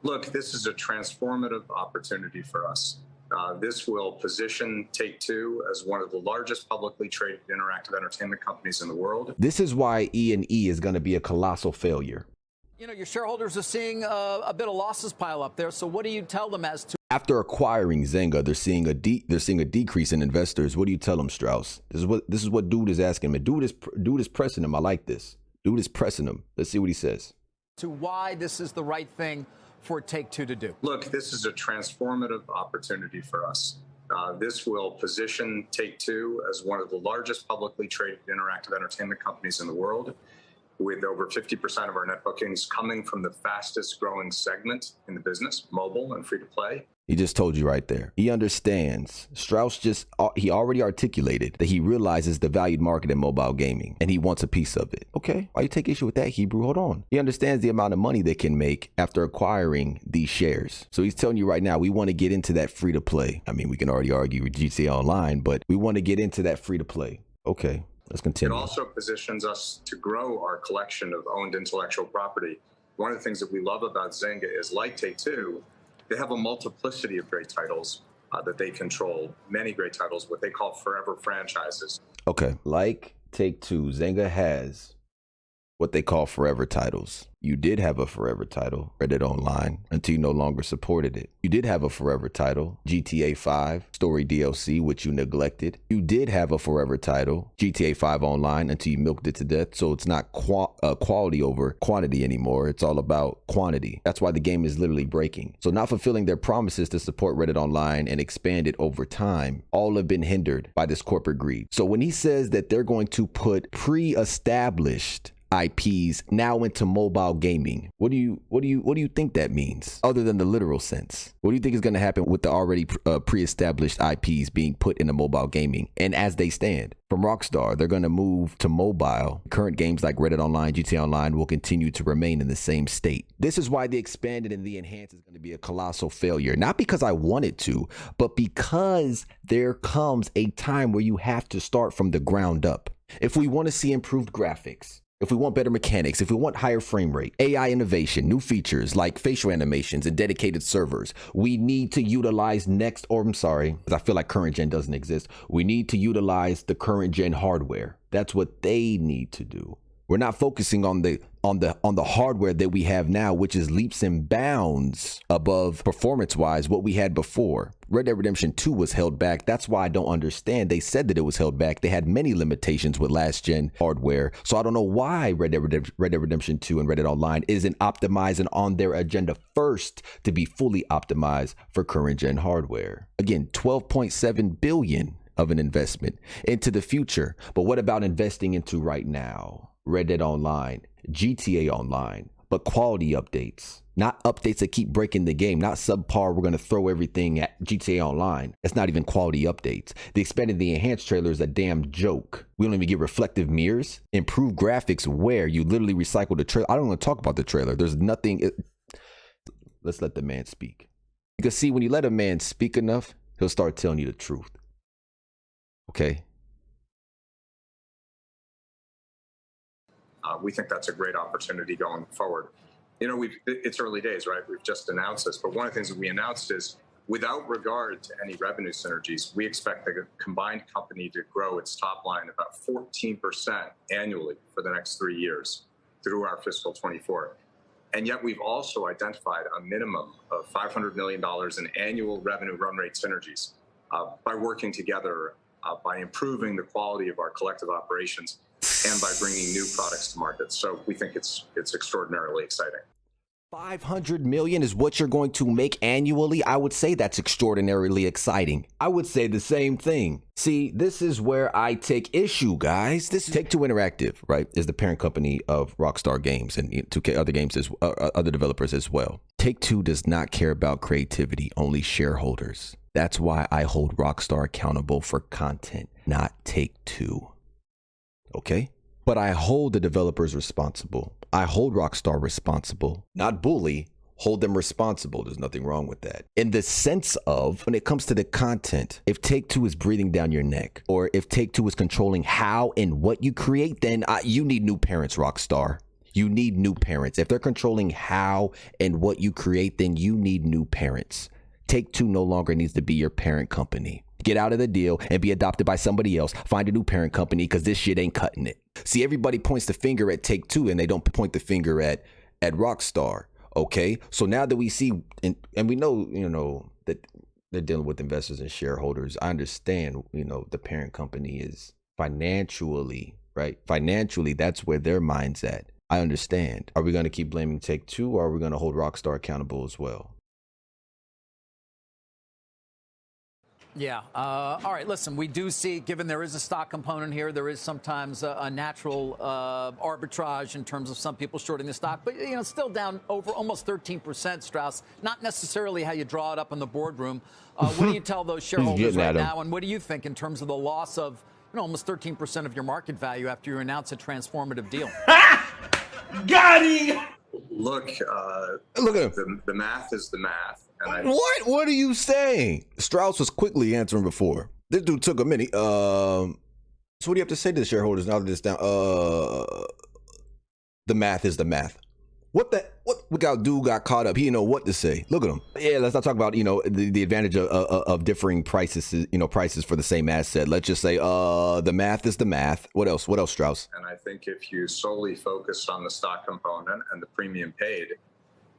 Look, this is a transformative opportunity for us. This will position Take-Two as one of the largest publicly traded interactive entertainment companies in the world. This is why E&E is going to be a colossal failure. You know, your shareholders are seeing a bit of losses pile up there. So what do you tell them as to After acquiring Zynga, they're seeing a decrease in investors. What do you tell them, Strauss? This is what dude is asking me. Dude is pressing him. I like this. Dude is pressing him. Let's see what he says. why this is the right thing for Take-Two to do? Look, this is a transformative opportunity for us. This will position Take-Two as one of the largest publicly traded interactive entertainment companies in the world, with over 50% of our net bookings coming from the fastest growing segment in the business, mobile and free to play. He just told you right there. He understands. Strauss he already articulated that he realizes the valued market in mobile gaming and he wants a piece of it. Okay, why you take issue with that, Hebrew? Hold on. He understands the amount of money they can make after acquiring these shares. So he's telling you right now, we want to get into that free to play. I mean, we can already argue with GTA Online, but we want to get into that free to play. Okay, let's continue. It also positions us to grow our collection of owned intellectual property. One of the things that we love about Zynga is, like Take-Two, they have a multiplicity of great titles that they control, many great titles, what they call forever franchises. Okay, like Take-Two, Zynga has what they call forever titles. You did have a forever title, Red Dead Online, until you no longer supported it. You did have a forever title, GTA 5 Story DLC, which you neglected. You did have a forever title, GTA 5 Online, until you milked it to death. So it's not quality over quantity anymore. It's all about quantity. That's why the game is literally breaking. So not fulfilling their promises to support Red Dead Online and expand it over time, all have been hindered by this corporate greed. So when he says that they're going to put pre-established IPs now into mobile gaming, what do you think that means, other than the literal sense? What do you think is going to happen with the already pre-established IPs being put into mobile gaming? And as they stand from Rockstar, they're going to move to mobile. Current games like Red Dead Online, GTA Online will continue to remain in the same state. This is why the expanded and the enhanced is going to be a colossal failure. Not because I want it to, but because there comes a time where you have to start from the ground up. If we want to see improved graphics, if we want better mechanics, if we want higher frame rate, AI innovation, new features like facial animations and dedicated servers, we need to utilize I feel like current gen doesn't exist. We need to utilize the current gen hardware. That's what they need to do. We're not focusing on the hardware that we have now, which is leaps and bounds above performance-wise what we had before. Red Dead Redemption 2 was held back. That's why I don't understand. They said that it was held back. They had many limitations with last-gen hardware. So I don't know why Red Dead Redemption 2 and Red Dead Online isn't optimized and on their agenda first to be fully optimized for current-gen hardware. Again, $12.7 billion of an investment into the future. But what about investing into right now? Red Dead Online, GTA Online, but quality updates, not updates that keep breaking the game, not subpar, we're going to throw everything at GTA Online. That's not even quality updates. The expanded, the enhanced trailer is a damn joke. We don't even get reflective mirrors, improved graphics where you literally recycle the trailer. I don't want to talk about the trailer. There's nothing. Let's let the man speak. Because see, when you let a man speak enough, he'll start telling you the truth. Okay? We think that's a great opportunity going forward. You know, it's early days, right? We've just announced this, but one of the things that we announced is, without regard to any revenue synergies, we expect the combined company to grow its top line about 14% annually for the next 3 years through our fiscal 24. And yet we've also identified a minimum of $500 million in annual revenue run rate synergies by working together, by improving the quality of our collective operations, and by bringing new products to market. So we think it's extraordinarily exciting. 500 million is what you're going to make annually. I would say that's extraordinarily exciting. I would say the same thing. See, this is where I take issue, guys. This is Take-Two Interactive, right, is the parent company of Rockstar Games and 2K other games other developers as well. Take-Two does not care about creativity, only shareholders. That's why I hold Rockstar accountable for content, not Take-Two. Okay? But I hold the developers responsible. I hold Rockstar responsible, not bully, hold them responsible. There's nothing wrong with that. In the sense of, when it comes to the content, if Take-Two is breathing down your neck, or if Take-Two is controlling how and what you create, then you need new parents, Rockstar. You need new parents. If they're controlling how and what you create, then you need new parents. Take-Two no longer needs to be your parent company. Get out of the deal and be adopted by somebody else. Find a new parent company because this shit ain't cutting it. See, everybody points the finger at Take-Two and they don't point the finger at Rockstar. Okay, so now that we see and we know, that they're dealing with investors and shareholders, I understand, the parent company is financially, right? Financially, that's where their mind's at. I understand. Are we going to keep blaming Take-Two, or are we going to hold Rockstar accountable as well? Yeah. All right. Listen, we do see, given there is a stock component here, there is sometimes a natural arbitrage in terms of some people shorting the stock. But, still down over almost 13%, Strauss. Not necessarily how you draw it up in the boardroom. What do you tell those shareholders right now? And what do you think in terms of the loss of almost 13% of your market value after you announce a transformative deal? Got him! Look at him. The math is the math. What are you saying? Strauss was quickly answering before. This dude took a minute. So what do you have to say to the shareholders now that it's down? The math is the math. What dude got caught up? He didn't know what to say. Look at him. Yeah, let's not talk about, the advantage of differing prices, prices for the same asset. Let's just say the math is the math. What else, Strauss? And I think if you solely focus on the stock component and the premium paid,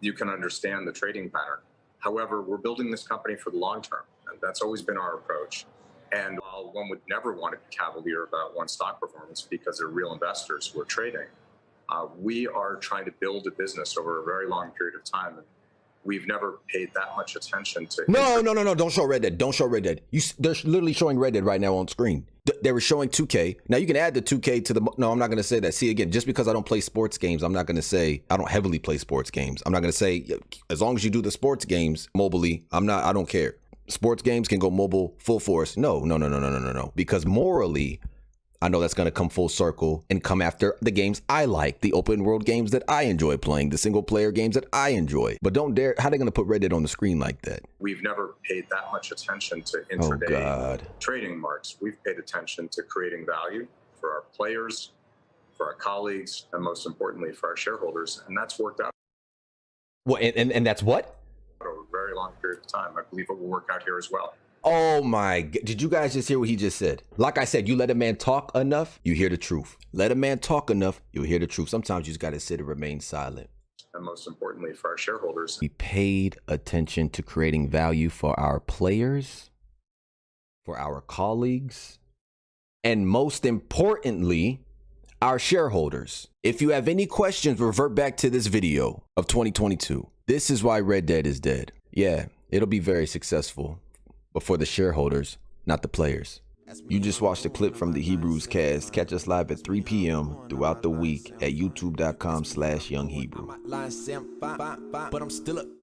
you can understand the trading pattern. However, we're building this company for the long term, and that's always been our approach. And while one would never want to be cavalier about one stock performance because they're real investors who are trading, we are trying to build a business over a very long period of time. And we've never paid that much attention to. No. Don't show Red Dead. Don't show Red Dead. They're literally showing Red Dead right now on screen. They were showing 2K. Now you can add the 2K to the. No, I'm not going to say that. See, again, just because I don't play sports games, I'm not going to say I don't heavily play sports games. I'm not going to say as long as you do the sports games mobilely, I don't care. Sports games can go mobile full force. No. Because morally, I know that's going to come full circle and come after the games I like, the open world games that I enjoy playing, the single player games that I enjoy. But don't dare, how are they going to put Red Dead on the screen like that? We've never paid that much attention to intraday trading marks. We've paid attention to creating value for our players, for our colleagues, and most importantly, for our shareholders. And that's worked out. What? And that's what? Over a very long period of time. I believe it will work out here as well. Oh my, did you guys just hear what he just said? Like I said, you let a man talk enough, you hear the truth. Let a man talk enough, you'll hear the truth. Sometimes you just got to sit and remain silent. And most importantly, for our shareholders. We paid attention to creating value for our players, for our colleagues, and most importantly, our shareholders. If you have any questions, revert back to this video of 2022. This is why Red Dead is dead. Yeah, it'll be very successful. But for the shareholders, not the players. You just watched a clip from the Hebrews cast. Catch us live at 3 p.m. throughout the week at youtube.com/younghebrew.